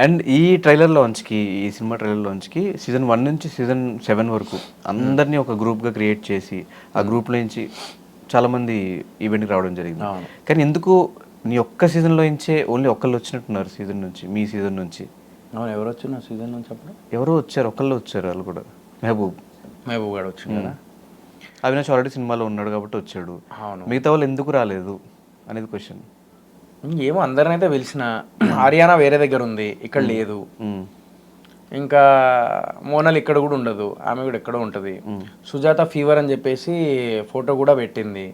And ఈ trailer లాంచ్కి, ఈ cinema trailer లాంచ్కి season 1 నుంచి సీజన్ 7 వరకు అందరినీ ఒక గ్రూప్గా క్రియేట్ చేసి ఆ గ్రూప్లో నుంచి చాలామంది ఈవెంట్కి రావడం జరిగింది. కానీ ఎందుకు నీ ఒక్క సీజన్లో నుంచే ఓన్లీ ఒక్కళ్ళు వచ్చినట్టున్నారు సీజన్ నుంచి, మీ సీజన్ నుంచి? అవును, ఎవరు వచ్చిన సీజన్ నుంచి అప్పుడు? ఎవరో వచ్చారు, ఒకళ్ళు వచ్చారు, వాళ్ళు కూడా మహబూబ్ గారు వచ్చింది కదా. అవినాష్ ఆల్రెడీ సినిమాలో ఉన్నాడు కాబట్టి వచ్చాడు. అవును, మిగతా వాళ్ళు ఎందుకు రాలేదు అనేది క్వశ్చన్. ఏమో అందరినైతే పిలిచిన. హర్యానా వేరే దగ్గర ఉంది, ఇక్కడ లేదు. ఇంకా మోనల్ ఇక్కడ కూడా ఉండదు, ఆమె కూడా ఎక్కడో ఉంటుంది. సుజాత ఫీవర్ అని చెప్పేసి ఫోటో కూడా పెట్టింది.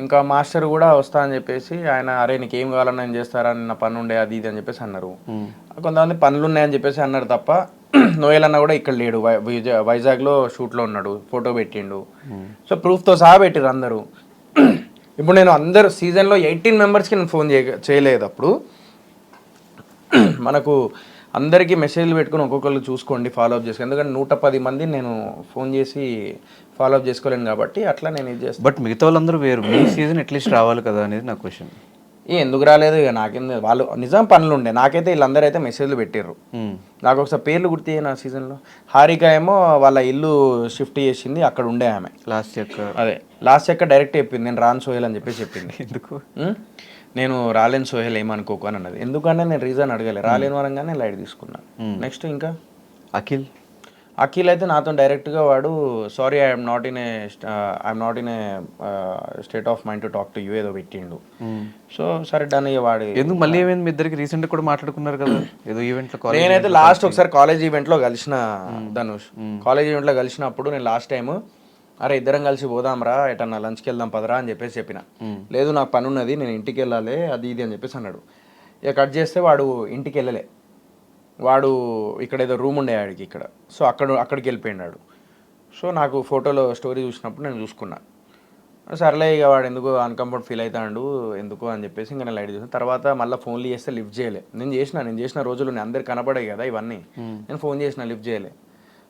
ఇంకా మాస్టర్ కూడా వస్తా అని చెప్పేసి ఆయన, అరే నీకు ఏం కావాలన్నా నేను చేస్తారని, నా పని ఉండే అది ఇది అని చెప్పేసి అన్నారు. కొంతమంది పనులు ఉన్నాయని చెప్పేసి అన్నారు తప్ప నోయల్ అన్న కూడా ఇక్కడ లేడు, వైజాగ్లో షూట్లో ఉన్నాడు, ఫోటో పెట్టిండు. సో ప్రూఫ్తో సహా పెట్టిరు అందరూ. ఇప్పుడు నేను అందరు సీజన్లో 18 మెంబర్స్కి నేను ఫోన్ చేయలేదు. అప్పుడు మనకు అందరికీ మెసేజ్లు పెట్టుకుని ఒక్కొక్కరు చూసుకోండి, ఫాలోఅప్ చేసుకోండి. ఎందుకంటే 110 మంది నేను ఫోన్ చేసి ఫాలోఅప్ చేసుకోలేను కాబట్టి అట్లా నేను ఇది చేస్తాను. బట్ మిగతా వాళ్ళందరూ వేరు, మీ సీజన్ అట్లీస్ట్ రావాలి కదా అనేది నా క్వశ్చన్. ఎందుకు రాలేదు ఇక నాకేం, వాళ్ళు నిజం పనులు ఉండే. నాకైతే వీళ్ళందరూ అయితే మెసేజ్లు పెట్టిర్రు. నాకు ఒకసారి పేర్లు గుర్తు నా సీజన్లో. హారిక ఏమో వాళ్ళ ఇల్లు షిఫ్ట్ చేసింది, అక్కడ ఉండే ఆమె. లాస్ట్ చెక్క డైరెక్ట్ చెప్పింది, నేను రాను సోహెల్ అని చెప్పేసి చెప్పింది. ఎందుకు నేను రాలేను సోహెల్ ఏమనుకోకు అని అన్నది. ఎందుకంటే నేను రీజన్ అడగలేదు, రాలేను వరంగానే లైట్ తీసుకున్నాను. నెక్స్ట్ ఇంకా అఖిల్ అయితే నాతో డైరెక్ట్గా వాడు, sorry I'm not in a state of mind to talk to you ఏదో పెట్టిండు. సో సరే డన్ అయ్యే వాడు. ఎందుకు మళ్ళీ ఏమైంది, మీ ఇద్దరికి రీసెంట్ కూడా మాట్లాడుకున్నారు కదా ఏదో ఈవెంట్లో? నేనైతే లాస్ట్ ఒకసారి కాలేజ్ ఈవెంట్లో కలిసిన ధనుష్. కాలేజ్ ఈవెంట్లో కలిసినప్పుడు నేను లాస్ట్ టైం, అరే ఇద్దరం కలిసి పోదాంరా ఎటన్నా లంచ్కి వెళ్దాం పదరా అని చెప్పేసి చెప్పిన. లేదు నాకు పని ఉన్నది, నేను ఇంటికి వెళ్ళాలి అది ఇది అని చెప్పేసి అన్నాడు. ఇక కట్ చేస్తే వాడు ఇంటికి వెళ్ళలే, వాడు ఇక్కడ ఏదో రూమ్ ఉండే ఆడికి ఇక్కడ. సో అక్కడికి వెళ్ళిపోయినాడు. సో నాకు ఫోటోలో స్టోరీ చూసినప్పుడు నేను చూసుకున్నా, సర్లే ఇక వాడు ఎందుకు అన్కంఫర్ట్ ఫీల్ అవుతాడు ఎందుకు అని చెప్పేసి ఇంకా నేను లైట్ చూసాను. తర్వాత మళ్ళీ ఫోన్లు చేస్తే లిఫ్ట్ చేయలే. నేను చేసిన రోజులు నేను అందరికి కనపడాయి కదా ఇవన్నీ, నేను ఫోన్ చేసిన లిఫ్ట్ చేయలే.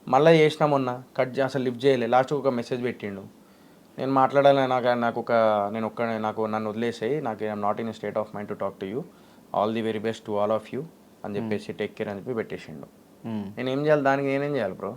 మళ్ళీ చేసినా మొన్న అసలు లిఫ్ట్ చేయలే. లాస్ట్కి ఒక మెసేజ్ పెట్టిండు, నేను మాట్లాడాలి, నన్ను వదిలేసాయి, నాకు I'm not in state of mind to talk to you, all the very best to all of you అని చెప్పేసి టేక్ కేర్ అని చెప్పి పెట్టేసిండు. నేనేం చేయాలి దానికి, నేనేం చేయాలి బ్రో?